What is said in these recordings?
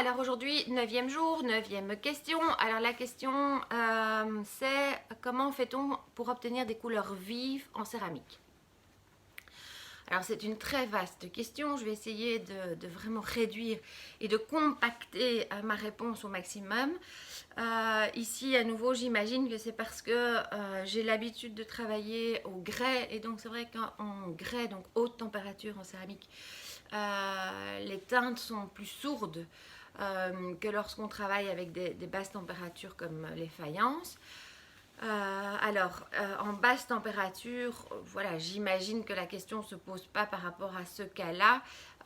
alors aujourd'hui, 9e jour, 9e question. Alors la question c'est comment fait-on pour obtenir des couleurs vives en céramique? Alors c'est une très vaste question, je vais essayer de vraiment réduire et de compacter ma réponse au maximum. Ici à nouveau j'imagine que c'est parce que j'ai l'habitude de travailler au grès et donc c'est vrai qu'en grès, donc haute température en céramique, les teintes sont plus sourdes que lorsqu'on travaille avec des basses températures comme les faïences. En basse température, voilà, j'imagine que la question ne se pose pas par rapport à ce cas-là,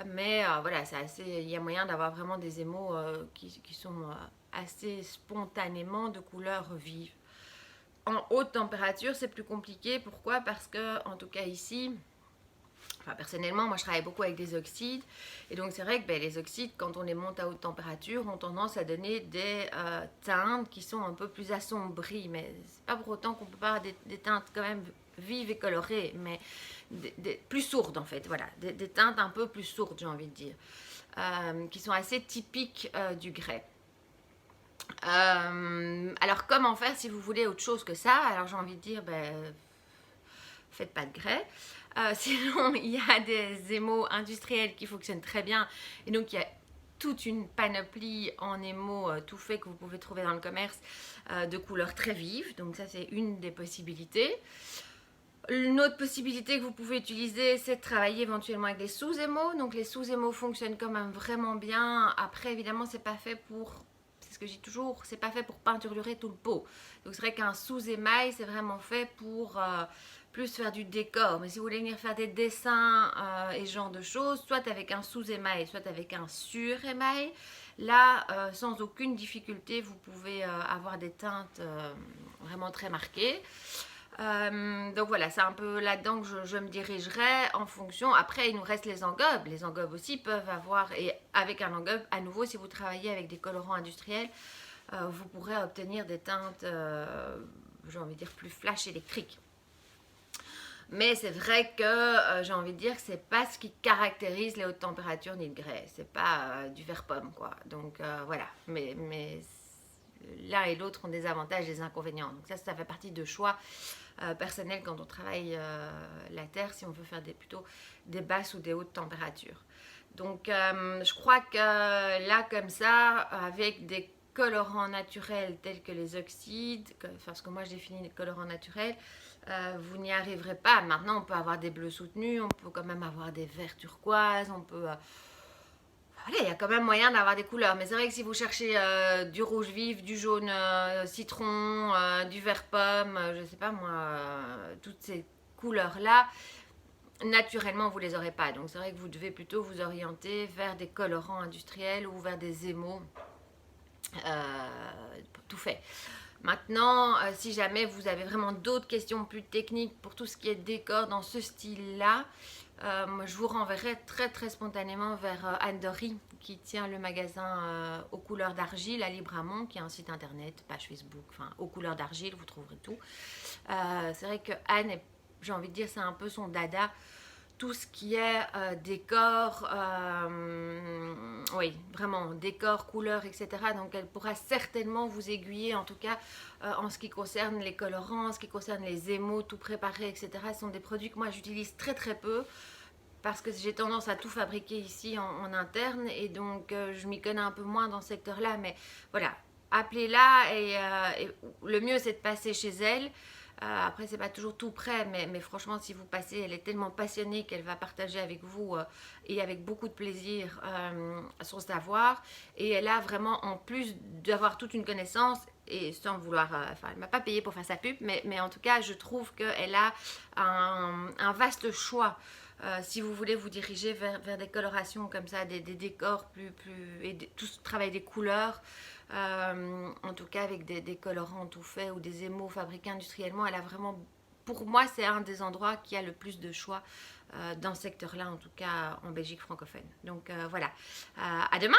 mais voilà, il y a moyen d'avoir vraiment des émaux qui sont assez spontanément de couleur vive. En haute température, c'est plus compliqué. Pourquoi? Parce que, en tout cas ici, enfin, personnellement, moi je travaille beaucoup avec des oxydes et donc c'est vrai que les oxydes, quand on les monte à haute température, ont tendance à donner des teintes qui sont un peu plus assombries, mais c'est pas pour autant qu'on peut pas avoir des teintes quand même vives et colorées, mais plus sourdes en fait, voilà, des teintes un peu plus sourdes, j'ai envie de dire, qui sont assez typiques du grès. Alors comment faire si vous voulez autre chose que ça? Alors j'ai envie de dire, faites pas de grès. Sinon, il y a des émaux industriels qui fonctionnent très bien. Et donc, il y a toute une panoplie en émaux tout fait que vous pouvez trouver dans le commerce de couleurs très vives. Donc, ça, c'est une des possibilités. Une autre possibilité que vous pouvez utiliser, c'est de travailler éventuellement avec des sous-émaux. Donc, les sous-émaux fonctionnent quand même vraiment bien. Après, évidemment, c'est pas fait pour... C'est ce que je dis toujours, c'est pas fait pour peinturer tout le pot. Donc, c'est vrai qu'un sous-émail, c'est vraiment fait pour... plus faire du décor, mais si vous voulez venir faire des dessins et ce genre de choses, soit avec un sous-émail, soit avec un sur-émail, là, sans aucune difficulté, vous pouvez avoir des teintes vraiment très marquées. Donc voilà, c'est un peu là-dedans que je me dirigerai en fonction. Après, il nous reste les engobes. Les engobes aussi peuvent avoir, et avec un engobe, à nouveau, si vous travaillez avec des colorants industriels, vous pourrez obtenir des teintes, j'ai envie de dire, plus flash électriques. Mais c'est vrai que j'ai envie de dire que c'est pas ce qui caractérise les hautes températures ni le grès. C'est pas du vert pomme, quoi. Donc voilà. Mais l'un et l'autre ont des avantages et des inconvénients. Donc ça fait partie de choix personnels quand on travaille la terre, si on veut faire plutôt des basses ou des hautes températures. Donc je crois que là, comme ça, avec des colorants naturels tels que les oxydes, enfin ce que moi je définis des colorants naturels, vous n'y arriverez pas. Maintenant, on peut avoir des bleus soutenus, on peut quand même avoir des verts turquoises, on peut... voilà, il y a quand même moyen d'avoir des couleurs. Mais c'est vrai que si vous cherchez du rouge vif, du jaune citron, du vert pomme, je sais pas moi, toutes ces couleurs-là, naturellement, vous les aurez pas. Donc c'est vrai que vous devez plutôt vous orienter vers des colorants industriels ou vers des émaux tout fait. Maintenant, si jamais vous avez vraiment d'autres questions plus techniques pour tout ce qui est décor dans ce style-là, je vous renverrai très très spontanément vers Anne Dory qui tient le magasin aux couleurs d'argile à Libramont, qui a un site internet, page Facebook, enfin aux couleurs d'argile, vous trouverez tout. C'est vrai que Anne, j'ai envie de dire, c'est un peu son dada. Tout ce qui est décor, oui, vraiment, décor, couleurs, etc. Donc elle pourra certainement vous aiguiller, en tout cas en ce qui concerne les colorants, en ce qui concerne les émaux tout préparés, etc. Ce sont des produits que moi j'utilise très très peu parce que j'ai tendance à tout fabriquer ici en interne et donc je m'y connais un peu moins dans ce secteur-là. Mais voilà, appelez-la et le mieux c'est de passer chez elle. Après, c'est pas toujours tout prêt, mais franchement, si vous passez, elle est tellement passionnée qu'elle va partager avec vous et avec beaucoup de plaisir son savoir. Et elle a vraiment, en plus d'avoir toute une connaissance, et sans vouloir, enfin, elle m'a pas payé pour faire sa pub, mais en tout cas, je trouve qu'elle a un vaste choix. Si vous voulez vous diriger vers des colorations comme ça, des décors et tout ce travail des couleurs, en tout cas avec des colorants tout faits ou des émaux fabriqués industriellement, elle a vraiment, pour moi, c'est un des endroits qui a le plus de choix dans ce secteur-là, en tout cas en Belgique francophone. Donc voilà, à demain!